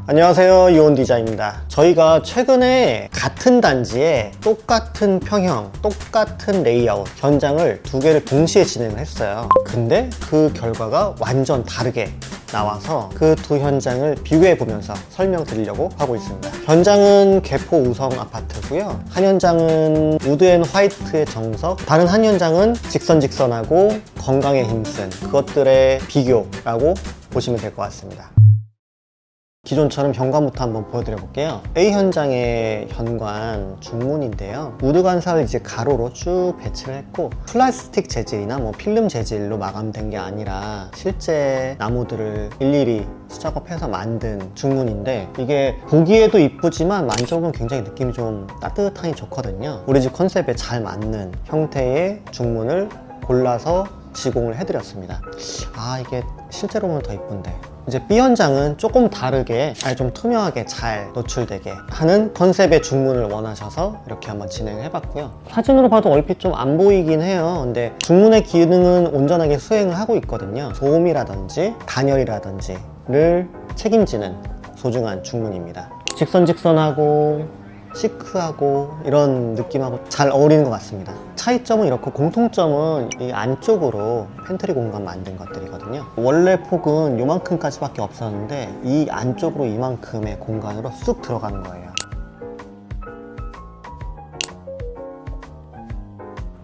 안녕하세요, 이온디자입니다. 저희가 최근에 같은 단지에 똑같은 평형, 똑같은 레이아웃 현장을 두 개를 동시에 진행을 했어요. 근데 그 결과가 완전 다르게 나와서 그 두 현장을 비교해 보면서 설명드리려고 하고 있습니다. 현장은 개포 우성 아파트고요. 한 현장은 우드 앤 화이트의 정석, 다른 한 현장은 직선직선하고 건강에 힘쓴 그것들의 비교라고 보시면 될 것 같습니다. 기존처럼 현관부터 한번 보여드려 볼게요. A 현장의 현관 중문인데요. 우드 관사를 이제 가로로 쭉 배치를 했고, 플라스틱 재질이나 필름 재질로 마감된 게 아니라 실제 나무들을 일일이 수작업해서 만든 중문인데, 이게 보기에도 이쁘지만 만져보면 굉장히 느낌이 좀 따뜻하니 좋거든요. 우리 집 컨셉에 잘 맞는 형태의 중문을 골라서 시공을 해드렸습니다. 이게 실제로 보면 더 이쁜데. 이제 B 현장은 조금 다르게 좀 투명하게 잘 노출되게 하는 컨셉의 중문을 원하셔서 이렇게 한번 진행을 해봤고요. 사진으로 봐도 얼핏 좀 안 보이긴 해요. 근데 중문의 기능은 온전하게 수행을 하고 있거든요. 소음이라든지 단열이라든지를 책임지는 소중한 중문입니다. 직선직선하고 시크하고 이런 느낌하고 잘 어울리는 것 같습니다. 차이점은 이렇고, 공통점은 이 안쪽으로 팬트리 공간 만든 것들이거든요. 원래 폭은 요만큼까지밖에 없었는데 이 안쪽으로 이만큼의 공간으로 쑥 들어가는 거예요.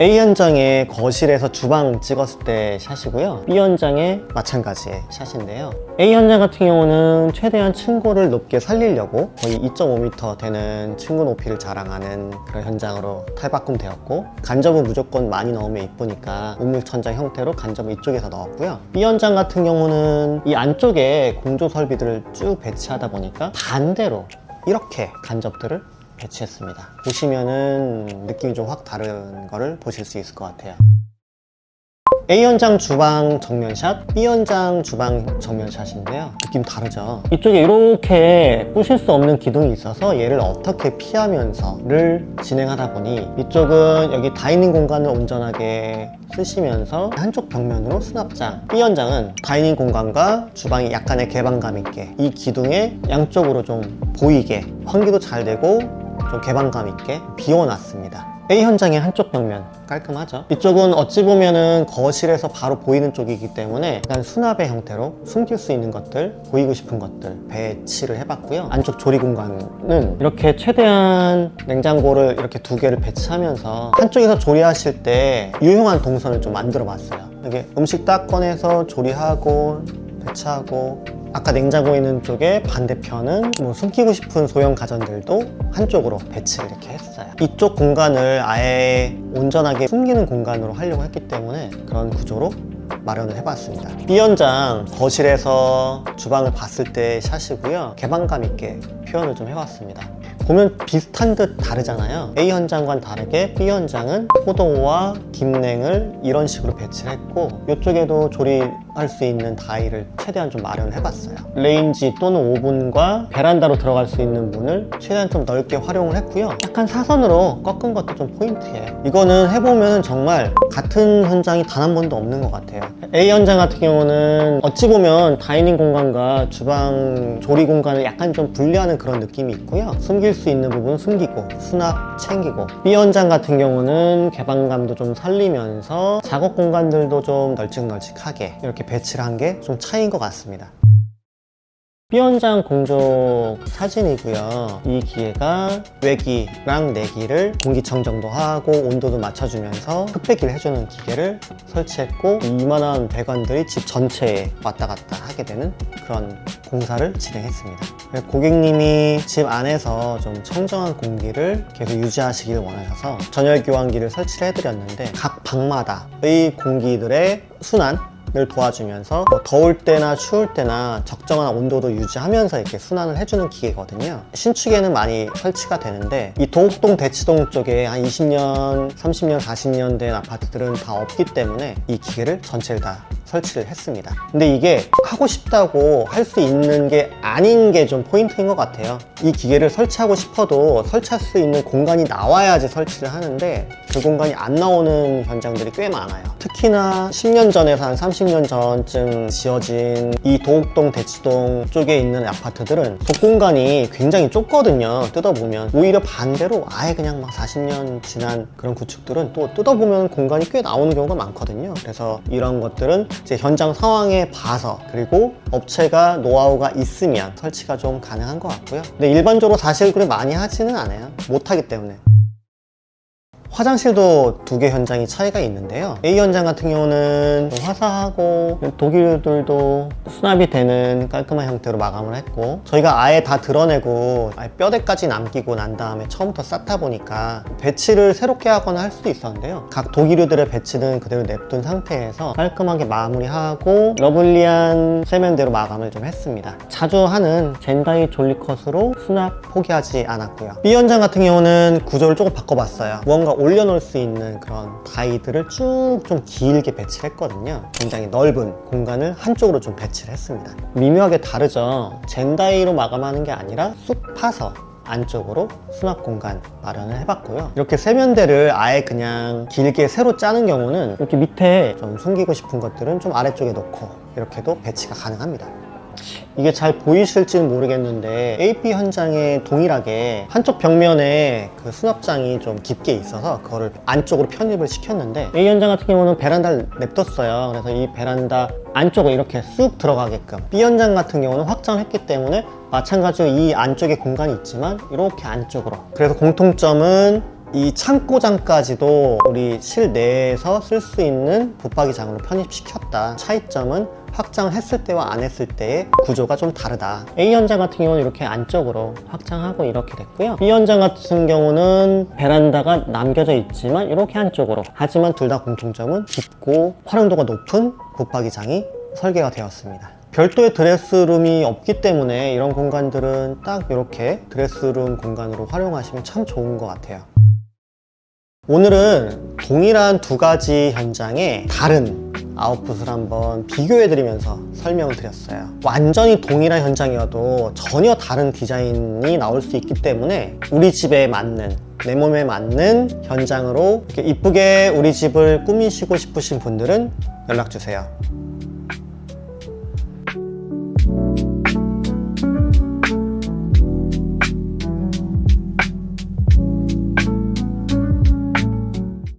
A 현장의 거실에서 주방 찍었을 때 샷이고요. B 현장의 마찬가지의 샷인데요. A 현장 같은 경우는 최대한 층고를 높게 살리려고 거의 2.5m 되는 층고 높이를 자랑하는 그런 현장으로 탈바꿈되었고, 간접은 무조건 많이 넣으면 이쁘니까 우물천장 형태로 간접은 이쪽에서 넣었고요. B 현장 같은 경우는 이 안쪽에 공조 설비들을 쭉 배치하다 보니까 반대로 이렇게 간접들을 배치했습니다. 보시면은 느낌이 좀 확 다른 거를 보실 수 있을 것 같아요. A 현장 주방 정면샷, B 현장 주방 정면샷인데요. 느낌 다르죠? 이쪽에 이렇게 부실 수 없는 기둥이 있어서 얘를 어떻게 피하면서를 진행하다 보니, 이쪽은 여기 다이닝 공간을 온전하게 쓰시면서 한쪽 벽면으로 수납장, B 현장은 다이닝 공간과 주방이 약간의 개방감 있게 이 기둥에 양쪽으로 좀 보이게 환기도 잘 되고 좀 개방감 있게 비워놨습니다. A 현장의 한쪽 벽면 깔끔하죠? 이쪽은 어찌 보면은 거실에서 바로 보이는 쪽이기 때문에 약간 수납의 형태로 숨길 수 있는 것들, 보이고 싶은 것들 배치를 해봤고요. 안쪽 조리 공간은 이렇게 최대한 냉장고를 이렇게 두 개를 배치하면서 한쪽에서 조리하실 때 유용한 동선을 좀 만들어 봤어요. 이게 음식 딱 꺼내서 조리하고 배치하고, 아까 냉장고 있는 쪽에 반대편은 숨기고 싶은 소형 가전들도 한쪽으로 배치를 이렇게 했어요. 이쪽 공간을 아예 온전하게 숨기는 공간으로 하려고 했기 때문에 그런 구조로 마련을 해봤습니다. B 현장 거실에서 주방을 봤을 때 샷이고요. 개방감 있게 표현을 좀 해봤습니다. 보면 비슷한 듯 다르잖아요. A 현장과는 다르게 B 현장은 포도와 김냉을 이런 식으로 배치를 했고, 이쪽에도 조리할 수 있는 다이를 최대한 좀 마련을 해봤어요. 레인지 또는 오븐과 베란다로 들어갈 수 있는 문을 최대한 좀 넓게 활용을 했고요. 약간 사선으로 꺾은 것도 좀 포인트예요. 이거는 해보면 정말 같은 현장이 단 한 번도 없는 것 같아요. A 현장 같은 경우는 어찌 보면 다이닝 공간과 주방 조리 공간을 약간 좀 분리하는 그런 느낌이 있고요. 숨길 수 있는 부분 숨기고 수납 챙기고, B 현장 같은 경우는 개방감도 좀 살리면서 작업 공간들도 좀 널찍널찍하게 이렇게 배치를 한 게 좀 차이인 것 같습니다. B 현장 공조 사진이고요. 이 기계가 외기랑 내기를 공기청정도 하고 온도도 맞춰주면서 흡배기를 해주는 기계를 설치했고, 이만한 배관들이 집 전체에 왔다 갔다 하게 되는 그런 공사를 진행했습니다. 고객님이 집 안에서 좀 청정한 공기를 계속 유지하시길 원하셔서 전열 교환기를 설치를 해드렸는데, 각 방마다의 공기들의 순환 을 도와주면서 더울 때나 추울 때나 적정한 온도도 유지하면서 이렇게 순환을 해주는 기계거든요. 신축에는 많이 설치가 되는데, 이 도곡동 대치동 쪽에 한 20년, 30년, 40년 된 아파트들은 다 없기 때문에 이 기계를 전체를 다 설치를 했습니다. 근데 이게 하고 싶다고 할 수 있는 게 아닌 게 좀 포인트인 것 같아요. 이 기계를 설치하고 싶어도 설치할 수 있는 공간이 나와야지 설치를 하는데, 그 공간이 안 나오는 현장들이 꽤 많아요. 특히나 10년 전에서 한 30년 전쯤 지어진 이 도곡동, 대치동 쪽에 있는 아파트들은 속공간이 굉장히 좁거든요. 뜯어보면 오히려 반대로 아예 그냥 막 40년 지난 그런 구축들은 또 뜯어보면 공간이 꽤 나오는 경우가 많거든요. 그래서 이런 것들은 이제 현장 상황에 봐서, 그리고 업체가 노하우가 있으면 설치가 좀 가능한 것 같고요. 근데 일반적으로 사실 그렇게 많이 하지는 않아요. 못하기 때문에. 화장실도 두 개 현장이 차이가 있는데요. A 현장 같은 경우는 화사하고 독일들도 수납이 되는 깔끔한 형태로 마감을 했고, 저희가 아예 다 드러내고 아예 뼈대까지 남기고 난 다음에 처음부터 쌓다 보니까 배치를 새롭게 하거나 할 수도 있었는데요. 각 독일유들의 배치는 그대로 냅둔 상태에서 깔끔하게 마무리하고 러블리한 세면대로 마감을 좀 했습니다. 자주 하는 젠다이 졸리컷으로 수납 포기하지 않았고요. B 현장 같은 경우는 구조를 조금 바꿔봤어요. 무언가 올려놓을 수 있는 그런 다이들을 쭉 좀 길게 배치를 했거든요. 굉장히 넓은 공간을 한쪽으로 좀 배치를 했습니다. 미묘하게 다르죠. 젠다이로 마감하는 게 아니라 쑥 파서 안쪽으로 수납 공간 마련을 해봤고요. 이렇게 세면대를 아예 그냥 길게 새로 짜는 경우는 이렇게 밑에 좀 숨기고 싶은 것들은 좀 아래쪽에 놓고 이렇게도 배치가 가능합니다. 이게 잘 보이실지는 모르겠는데 AP 현장에 동일하게 한쪽 벽면에 그 수납장이 좀 깊게 있어서 그거를 안쪽으로 편입을 시켰는데, A 현장 같은 경우는 베란다를 냅뒀어요. 그래서 이 베란다 안쪽으로 이렇게 쑥 들어가게끔. B 현장 같은 경우는 확장을 했기 때문에 마찬가지로 이 안쪽에 공간이 있지만 이렇게 안쪽으로. 그래서 공통점은 이 창고장까지도 우리 실내에서 쓸 수 있는 붙박이장으로 편입시켰다. 차이점은 확장을 했을 때와 안 했을 때의 구조가 좀 다르다. A 현장 같은 경우는 이렇게 안쪽으로 확장하고 이렇게 됐고요. B 현장 같은 경우는 베란다가 남겨져 있지만 이렇게 안쪽으로. 하지만 둘 다 공통점은 깊고 활용도가 높은 붙박이장이 설계가 되었습니다. 별도의 드레스룸이 없기 때문에 이런 공간들은 딱 이렇게 드레스룸 공간으로 활용하시면 참 좋은 것 같아요. 오늘은 동일한 두 가지 현장의 다른 아웃풋을 한번 비교해드리면서 설명을 드렸어요. 완전히 동일한 현장이어도 전혀 다른 디자인이 나올 수 있기 때문에 우리 집에 맞는, 내 몸에 맞는 현장으로 이렇게 이쁘게 우리 집을 꾸미시고 싶으신 분들은 연락주세요.